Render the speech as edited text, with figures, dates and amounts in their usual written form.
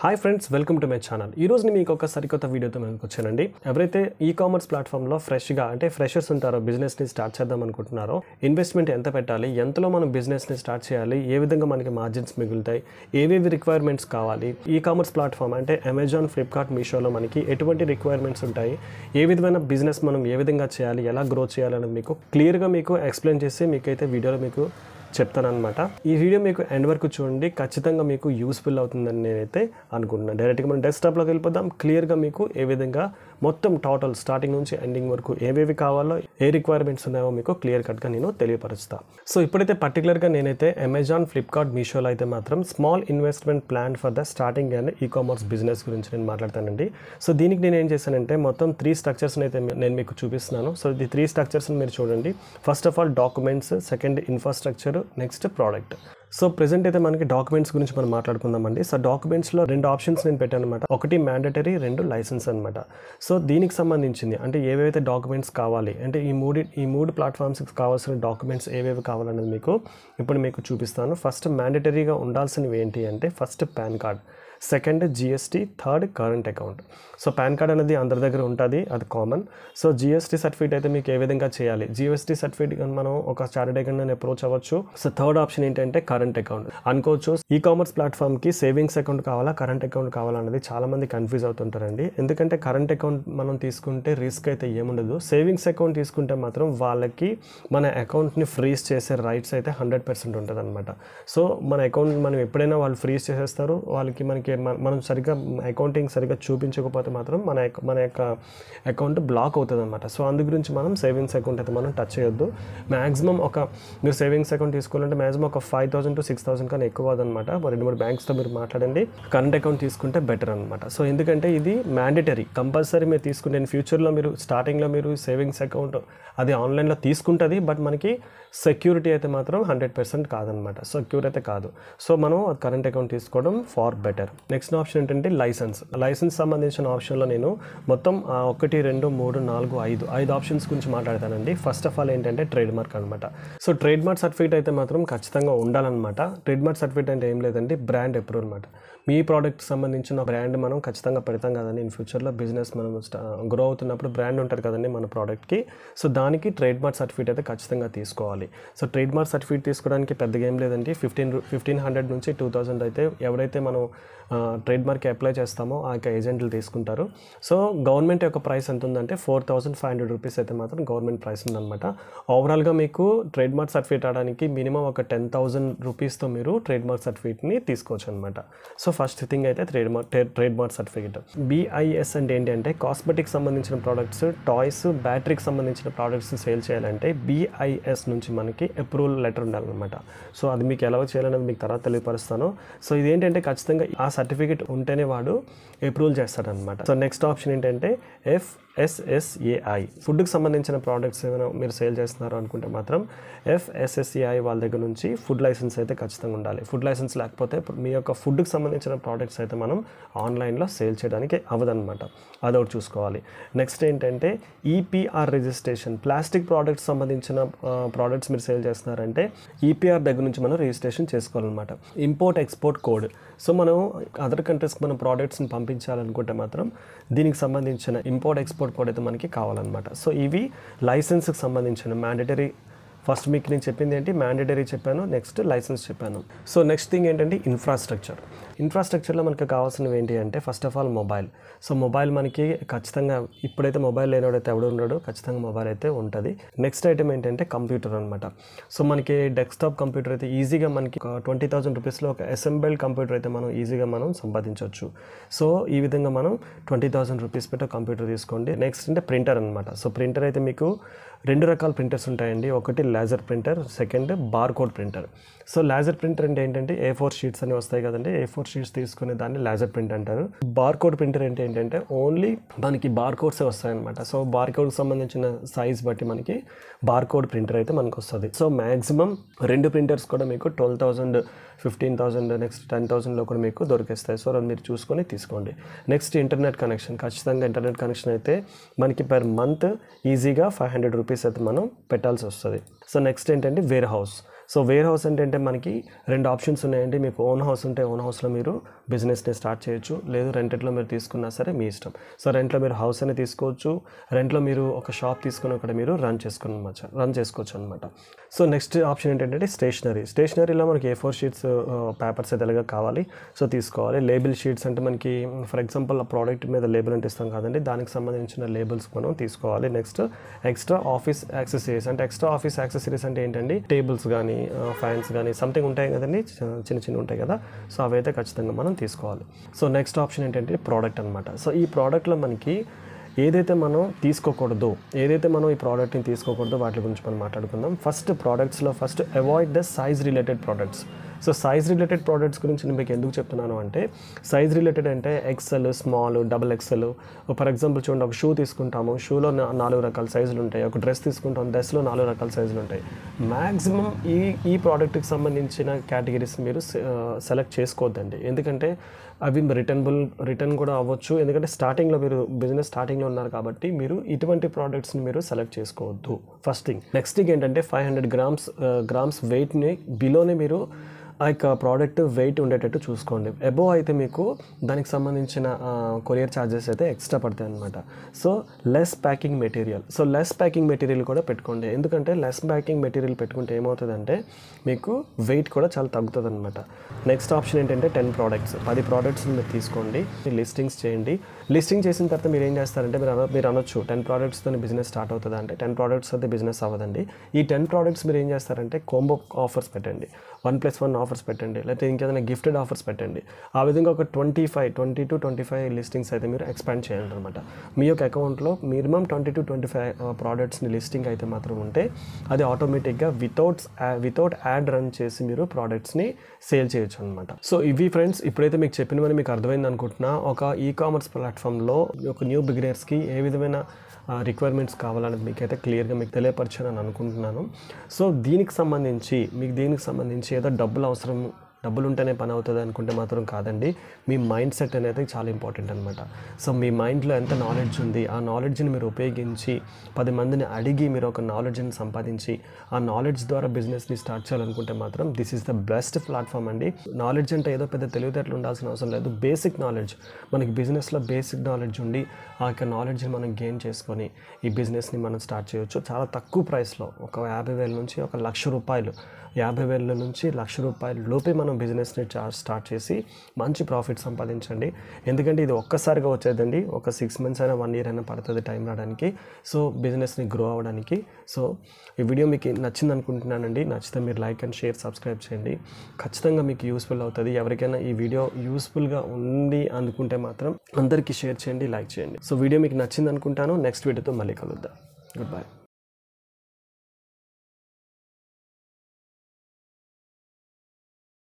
Hi friends, welcome to my channel. ఈ రోజు మీకు ఒక సరికొత్త వీడియోతో ముందుకు వచ్చానండి. ఎవరైతే ఈ-కామర్స్ ప్లాట్ఫామ్లో ఫ్రెష్గా అంటే ఫ్రెషర్స్ ఉంటారో, బిజినెస్ని స్టార్ట్ చేద్దాం అనుకుంటున్నారో, ఇన్వెస్ట్మెంట్ ఎంత పెట్టాలి, ఎంతలో మనం బిజినెస్ని స్టార్ట్ చేయాలి, ఏ విధంగా మనకి మార్జిన్స్ మిగులుతాయి, ఏవేవి రిక్వైర్మెంట్స్ కావాలి, ఈ-కామర్స్ ప్లాట్ఫామ్ అంటే అమెజాన్, ఫ్లిప్కార్ట్, మీషోలో మనకి ఎటువంటి రిక్వైర్మెంట్స్ ఉంటాయి, ఏ విధమైన బిజినెస్ మనం ఏ విధంగా చేయాలి, ఎలా గ్రో చేయాలని మీకు క్లియర్గా మీకు ఎక్స్ప్లెయిన్ చేసి మీకైతే వీడియోలో మీకు చెప్తానన్నమాట. ఈ వీడియో మీకు ఎండ్ వరకు చూడండి, ఖచ్చితంగా మీకు యూస్ఫుల్ అవుతుందని నేనైతే అనుకుంటున్నాను. డైరెక్ట్గా మనం డెస్క్టాప్లోకి వెళ్ళిపోదాం. క్లియర్గా మీకు ఏ విధంగా మొత్తం టోటల్ స్టార్టింగ్ నుంచి ఎండింగ్ వరకు ఏవేవి కావాలో, ఏ రిక్వైర్మెంట్స్ ఉన్నాయో మీకు క్లియర్ కట్గా నేను తెలియపరుస్తాను. సో ఇప్పుడైతే పర్టికులర్గా నేనైతే అమెజాన్, ఫ్లిప్కార్ట్, మీషోలో అయితే మాత్రం small investment plan for the starting and e-commerce business గురించి నేను మాట్లాడతానండి. సో దీనికి నేను ఏం చేశానంటే మొత్తం 3 స్ట్రక్చర్స్ని అయితే నేను మీకు చూపిస్తున్నాను. సో ఈ 3 స్ట్రక్చర్స్ని మీరు చూడండి. First of all documents, second infrastructure, next product. So present అయితే మనకి డాక్యుమెంట్స్ గురించి మనం మాట్లాడుకుందామండి. సో డాక్యుమెంట్స్లో 2 ఆప్షన్స్ నేను పెట్టాను అనమాట. ఒకటి మ్యాండటరీ, 2 లైసెన్స్ అనమాట. సో దీనికి సంబంధించింది అంటే ఏవైతే డాక్యుమెంట్స్ కావాలి అంటే ఈ మూడు ప్లాట్ఫామ్స్కి కావాల్సిన డాక్యుమెంట్స్ ఏవేవి కావాలనేది మీకు ఇప్పుడు మీకు చూపిస్తాను. ఫస్ట్ మ్యాండటరీగా ఉండాల్సినవి ఏంటి అంటే first pan card, second GST, third current account. So pan card అనేది అందరి దగ్గర ఉంటుంది, అది కామన్. సో జిఎస్టీ సర్టిఫికేట్ అయితే మీకు ఏ విధంగా చేయాలి, జిఎస్టీ సర్టిఫికేట్ మనం ఒక చార్టెడ్ అకౌంట్ అప్రోచ్ అవ్వచ్చు. సో థర్డ్ ఆప్షన్ ఏంటంటే కరెంట్ అకౌంట్ అనుకోవచ్చు. ఈ-కామర్స్ ప్లాట్ఫామ్కి సేవింగ్స్ అకౌంట్ కావాలా, కరెంట్ అకౌంట్ కావాలా అనేది చాలా మంది కన్ఫ్యూజ్ అవుతుంటారండి. ఎందుకంటే కరెంట్ అకౌంట్ మనం తీసుకుంటే రిస్క్ అయితే ఏముండదు. సేవింగ్స్ అకౌంట్ తీసుకుంటే మాత్రం వాళ్ళకి మన అకౌంట్ని ఫ్రీజ్ చేసే రైట్స్ అయితే 100% ఉంటుంది అనమాట. సో మన అకౌంట్ మనం ఎప్పుడైనా వాళ్ళు ఫ్రీజ్ చేసేస్తారు. వాళ్ళకి మనం సరిగ్గా అకౌంటింగ్ సరిగ్గా చూపించకపోతే మాత్రం మన యొక్క అకౌంట్ బ్లాక్ అవుతుంది అనమాట. సో అందు గురించి మనం సేవింగ్స్ అకౌంట్ అయితే మనం టచ్ చేయొద్దు. మ్యాక్సిమం మీరు సేవింగ్స్ అకౌంట్ తీసుకోవాలంటే మ్యాక్సిమం ఒక 5,000 to 6,000 కన్నా ఎక్కువ అదనమాట. 2-3 బ్యాంక్స్తో మీరు మాట్లాడండి. కరెంట్ అకౌంట్ తీసుకుంటే బెటర్ అనమాట. సో ఎందుకంటే ఇది మ్యాండేటరీ, కంపల్సరీ మీరు తీసుకుంటే ఫ్యూచర్లో మీరు స్టార్టింగ్లో మీరు సేవింగ్స్ అకౌంట్ అది ఆన్లైన్లో తీసుకుంటుంది. బట్ మనకి సెక్యూరిటీ అయితే మాత్రం 100% కాదనమాట. సెక్యూర్ అయితే కాదు. సో మనం కరెంట్ అకౌంట్ తీసుకోవడం ఫార్ బెటర్. నెక్స్ట్ ఆప్షన్ ఏంటంటే లైసెన్స్ సంబంధించిన ఆప్షన్లో నేను మొత్తం 1, 2, 3, 4, 5 ఆప్షన్స్ గురించి మాట్లాడతానండి. ఫస్ట్ ఆఫ్ ఆల్ ఏంటంటే ట్రేడ్ మార్క్ అనమాట. సో ట్రేడ్ మార్క్ సర్టిఫికేట్ అయితే మాత్రం ఖచ్చితంగా ఉండాలన్నమాట. ట్రేడ్ మార్క్ సర్టిఫికేట్ అంటే ఏం లేదండి, బ్రాండ్ అప్రూవల్ అనమాట. మీ ప్రోడక్ట్ సంబంధించిన బ్రాండ్ మనం ఖచ్చితంగా పెడతాం కదండి. ఇన్ ఫ్యూచర్లో బిజినెస్ మనం గ్రో అవుతున్నప్పుడు బ్రాండ్ ఉంటుంది కదండి మన ప్రోడక్ట్కి. సో దానికి ట్రేడ్ మార్క్ సర్టిఫికేట్ అయితే ఖచ్చితంగా తీసుకోవాలి. సో ట్రేడ్ మార్క్ సర్టిఫికేట్ తీసుకోవడానికి పెద్దగా ఏం లేదండి. 1,500 నుంచి 2,000 అయితే ఎవరైతే మనం ట్రేడ్ మార్క్కి అప్లై చేస్తామో ఆ యొక్క ఏజెంట్లు తీసుకుంటారు. సో గవర్నమెంట్ యొక్క ప్రైస్ ఎంత ఉందంటే 4,500 రూపీస్ అయితే మాత్రం గవర్నమెంట్ ప్రైస్ ఉందన్నమాట. ఓవరాల్గా మీకు ట్రేడ్ మార్క్ సర్టిఫికేట్ అవడానికి మినిమం ఒక 10,000 రూపీస్తో మీరు ట్రేడ్ మార్క్ సర్టిఫికేట్ని తీసుకోవచ్చు అనమాట. సో ఫస్ట్ థింగ్ అయితే ట్రేడ్ మార్క్ సర్టిఫికేట్. BIS అంటే ఏంటి అంటే కాస్మెటిక్స్ సంబంధించిన ప్రోడక్ట్స్, టాయ్స్, బ్యాటరీకి సంబంధించిన ప్రోడక్ట్స్ సేల్ చేయాలంటే BIS నుంచి మనకి అప్రూవల్ లెటర్ ఉండాలన్నమాట. సో అది మీకు ఎలా చేయాలనేది మీకు తర్వాత తెలియపరుస్తాను. సో ఇదేంటంటే ఖచ్చితంగా ఆ సర్టిఫికేట్ ఉంటేనే వాడు అప్రూవల్ చేస్తాడనమాట. సో నెక్స్ట్ ఆప్షన్ ఏంటంటే FSSAI. ఫుడ్కి సంబంధించిన ప్రోడక్ట్స్ ఏమైనా మీరు సేల్ చేస్తున్నారు అనుకుంటే మాత్రం FSSAI వాళ్ళ దగ్గర నుంచి ఫుడ్ లైసెన్స్ అయితే ఖచ్చితంగా ఉండాలి. ఫుడ్ లైసెన్స్ లేకపోతే మీ యొక్క ఫుడ్కి సంబంధించిన ప్రోడక్ట్స్ అయితే మనం ఆన్లైన్లో సేల్ చేయడానికి అవ్వదన్నమాట. అదొకటి చూసుకోవాలి. నెక్స్ట్ ఏంటంటే EPR రిజిస్ట్రేషన్. ప్లాస్టిక్ ప్రోడక్ట్స్ సంబంధించిన ప్రోడక్ట్స్ మీరు సేల్ చేస్తున్నారంటే EPR దగ్గర నుంచి మనం రిజిస్ట్రేషన్ చేసుకోవాలన్నమాట. Import export code. సో మనం అదర్ కంట్రీస్కి మనం ప్రోడక్ట్స్ని పంపించాలనుకుంటే మాత్రం దీనికి సంబంధించిన ఇంపోర్ట్ ఎక్స్పోర్ట్ కోడ్ అయితే మనకి కావాలన్నమాట. సో ఇవి లైసెన్స్కి సంబంధించిన మ్యాండేటరీ. ఫస్ట్ మీకు నేను చెప్పింది ఏంటి, మ్యాండేటరీ చెప్పాను, నెక్స్ట్ లైసెన్స్ చెప్పాను. సో నెక్స్ట్ థింగ్ ఏంటంటే ఇన్ఫ్రాస్ట్రక్చర్లో మనకి కావాల్సినవి ఏంటి అంటే first of all mobile. So mobile మనకి ఖచ్చితంగా ఇప్పుడైతే మొబైల్ లేనివాడైతే ఎవడు ఉన్నాడో ఖచ్చితంగా మొబైల్ అయితే ఉంటుంది. నెక్స్ట్ ఐటమ్ ఏంటంటే కంప్యూటర్ అనమాట. సో మనకి డెస్క్టాప్ కంప్యూటర్ అయితే ఈజీగా మనకి 20,000 రూపీస్లో ఒక అసెంబుల్డ్ కంప్యూటర్ అయితే మనం ఈజీగా సంపాదించవచ్చు. సో ఈ విధంగా మనం 20,000 రూపీస్ పెట్టి కంప్యూటర్ తీసుకోండి. నెక్స్ట్ అంటే ప్రింటర్ అనమాట. సో ప్రింటర్ అయితే మీకు 2 రకాల ప్రింటర్స్ ఉంటాయండి. ఒకటి laser printer, second barcode printer. So laser printer అంటే ఏంటంటే A4 షీట్స్ అని వస్తాయి కదండి. A4 షీట్స్ తీసుకునే దాన్ని లేజర్ ప్రింట్ అంటారు. బార్కోడ్ ప్రింటర్ అంటే ఏంటంటే ఓన్లీ మనకి బార్కోడ్సే వస్తాయన్నమాట. సో బార్కోడ్కి సంబంధించిన సైజ్ బట్టి మనకి బార్కోడ్ ప్రింటర్ అయితే మనకు వస్తుంది. సో మ్యాక్సిమం 2 ప్రింటర్స్ కూడా మీకు 12,000, 15,000, నెక్స్ట్ 10,000లో కూడా మీకు దొరికేస్తాయి. సో మీరు చూసుకొని తీసుకోండి. Next internet connection. ఖచ్చితంగా ఇంటర్నెట్ కనెక్షన్ అయితే మనకి పర్ మంత్ ఈజీగా 500 రూపీస్ అయితే మనం పెట్టాల్సి వస్తుంది. సో నెక్స్ట్ ఏంటంటే warehouse. So warehouse అంటే మనకి 2 ఆప్షన్స్ ఉన్నాయండి. మీకు ఓన్ హౌస్ ఉంటే ఓన్ హౌస్లో మీరు బిజినెస్ని స్టార్ట్ చేయొచ్చు, లేదు రెంటెడ్లో మీరు తీసుకున్నా సరే మీ ఇష్టం. సో రెంట్లో మీరు హౌస్ అని తీసుకోవచ్చు, రెంట్లో మీరు ఒక షాప్ తీసుకుని అక్కడ మీరు రన్ చేసుకోవచ్చు అనమాట. సో నెక్స్ట్ ఆప్షన్ ఏంటంటే స్టేషనరీలో మనకి A4 షీట్స్ పేపర్స్ అయితే ఎలాగా కావాలి, సో తీసుకోవాలి. లేబుల్ షీట్స్ అంటే మనకి ఫర్ ఎగ్జాంపుల్ ఆ ప్రోడక్ట్ మీద లేబుల్ అంటే ఇస్తాం కదండి, దానికి సంబంధించిన లేబుల్స్ మనం తీసుకోవాలి. నెక్స్ట్ ఎక్స్ట్రా ఆఫీస్ యాక్సెసరీస్ అంటే ఏంటండి, టేబుల్స్ కానీ ఫ్యాన్స్ కానీ సంథింగ్ ఉంటాయి కదండి, చిన్న ఉంటాయి కదా, సో అవైతే ఖచ్చితంగా మనం తీసుకోవాలి. సో నెక్స్ట్ ఆప్షన్ ఏంటంటే ప్రోడక్ట్ అనమాట. సో ఈ ప్రోడక్ట్లో మనకి ఏదైతే మనం ఈ ప్రోడక్ట్ని తీసుకోకూడదో వాటి గురించి మనం మాట్లాడుకుందాం. First avoid the size related products. So size related products గురించి నేను మీకు ఎందుకు చెప్తున్నాను అంటే, సైజ్ రిలేటెడ్ అంటే XL, small, XXL. For example చూడండి, ఒక షూ తీసుకుంటాము, షూలో 4 రకాల సైజులు ఉంటాయి. ఒక డ్రెస్ తీసుకుంటాం, డ్రెస్లో 4 రకాల సైజులు ఉంటాయి. మ్యాక్సిమం ఈ ప్రోడక్ట్కి సంబంధించిన కేటగిరీస్ మీరు సెలెక్ట్ చేసుకోవద్దండి. ఎందుకంటే అవి రిటర్న్ కూడా అవ్వచ్చు. ఎందుకంటే మీరు బిజినెస్ స్టార్టింగ్లో ఉన్నారు కాబట్టి మీరు ఇటువంటి ప్రోడక్ట్స్ని మీరు సెలెక్ట్ చేసుకోవద్దు. First thing. నెక్స్ట్ థింగ్ ఏంటంటే 500 గ్రామ్స్ వెయిట్ని బిలోనే మీరు ఆ యొక్క ప్రోడక్ట్ వెయిట్ ఉండేటట్టు చూసుకోండి. అబోవ్ అయితే మీకు దానికి సంబంధించిన కొరియర్ ఛార్జెస్ అయితే ఎక్స్ట్రా పడతాయి అనమాట. సో లెస్ ప్యాకింగ్ మెటీరియల్ కూడా పెట్టుకోండి. ఎందుకంటే లెస్ ప్యాకింగ్ మెటీరియల్ పెట్టుకుంటే ఏమవుతుందంటే మీకు వెయిట్ కూడా చాలా తగ్గుతుంది అనమాట. నెక్స్ట్ ఆప్షన్ ఏంటంటే 10 ప్రోడక్ట్స్ మీరు తీసుకోండి, లిస్టింగ్స్ చేయండి. లిస్టింగ్ చేసిన తర్వాత మీరు ఏం చేస్తారంటే మీరు అనొచ్చు 10 ప్రోడక్ట్స్తో బిజినెస్ స్టార్ట్ అవుతుందా అంటే 10 ప్రోడక్ట్స్ అయితే బిజినెస్ అవ్వదండి. ఈ 10 ప్రోడక్ట్స్ మీరు ఏం చేస్తారంటే కాంబో ఆఫర్స్ పెట్టండి, 1+1 ఆఫర్స్ పెట్టండి, లేకపోతే ఇంకేదైనా గిఫ్టెడ్ ఆఫర్స్ పెట్టండి. ఆ విధంగా ఒక 20 to 25 లిస్టింగ్స్ అయితే మీరు ఎక్స్పాండ్ చేయండి అనమాట. మీ యొక్క అకౌంట్లో మినిమం 20 to 25 ప్రోడక్ట్స్ని లిస్టింగ్ అయితే మాత్రం ఉంటే అది ఆటోమేటిక్గా వితౌట్ యాడ్ రన్ చేసి మీరు ప్రోడక్ట్స్ని సేల్ చేయొచ్చు అనమాట. సో ఇవి ఫ్రెండ్స్, ఇప్పుడైతే మీకు చెప్పినవని మీకు అర్థమైంది అనుకుంటున్నా. ఒక ఈకామర్స్ ప్లాట్ఫామ్లో ఒక న్యూ బిగినర్స్కి ఏ విధమైన రిక్వైర్మెంట్స్ కావాలనేది మీకైతే క్లియర్గా మీకు తెలియపరచానని అనుకుంటున్నాను. సో దీనికి సంబంధించి ఏదో డబ్బులు ఉంటేనే పని అవుతుంది అనుకుంటే మాత్రం కాదండి. మీ మైండ్ సెట్ అనేది చాలా ఇంపార్టెంట్ అనమాట. సో మీ మైండ్లో ఎంత నాలెడ్జ్ ఉంది, ఆ నాలెడ్జ్ని మీరు ఉపయోగించి 10 మందిని అడిగి మీరు ఒక నాలెడ్జ్ని సంపాదించి ఆ నాలెడ్జ్ ద్వారా బిజినెస్ని స్టార్ట్ చేయాలనుకుంటే మాత్రం this is the best platform అండి. నాలెడ్జ్ అంటే ఏదో పెద్ద తెలివితేటలు ఉండాల్సిన అవసరం లేదు. బేసిక్ నాలెడ్జ్, మనకి బిజినెస్లో బేసిక్ నాలెడ్జ్ ఉండి ఆ యొక్క నాలెడ్జ్ని మనం గెయిన్ చేసుకొని ఈ బిజినెస్ని మనం స్టార్ట్ చేయొచ్చు. చాలా తక్కువ ప్రైస్లో, ఒక 50,000 నుంచి ఒక ₹1,00,000, 50,000 నుంచి ₹1,00,000 లోపే మనం బిజినెస్ని స్టార్ట్ చేసి మంచి ప్రాఫిట్ సంపాదించండి. ఎందుకంటే ఇది ఒక్కసారిగా వచ్చేదండి, ఒక 6 months అయినా 1 year అయినా పడుతుంది టైం రావడానికి, సో బిజినెస్ని గ్రో అవ్వడానికి. సో ఈ వీడియో మీకు నచ్చింది అనుకుంటున్నానండి. నచ్చితే మీరు లైక్ అండ్ షేర్, సబ్స్క్రైబ్ చేయండి. ఖచ్చితంగా మీకు యూస్ఫుల్ అవుతుంది. ఎవరికైనా ఈ వీడియో యూస్ఫుల్గా ఉంది అనుకుంటే మాత్రం అందరికీ షేర్ చేయండి, లైక్ చేయండి. సో వీడియో మీకు నచ్చింది అనుకుంటాను. నెక్స్ట్ వీడియోతో మళ్ళీ కలుద్దాం. Good bye.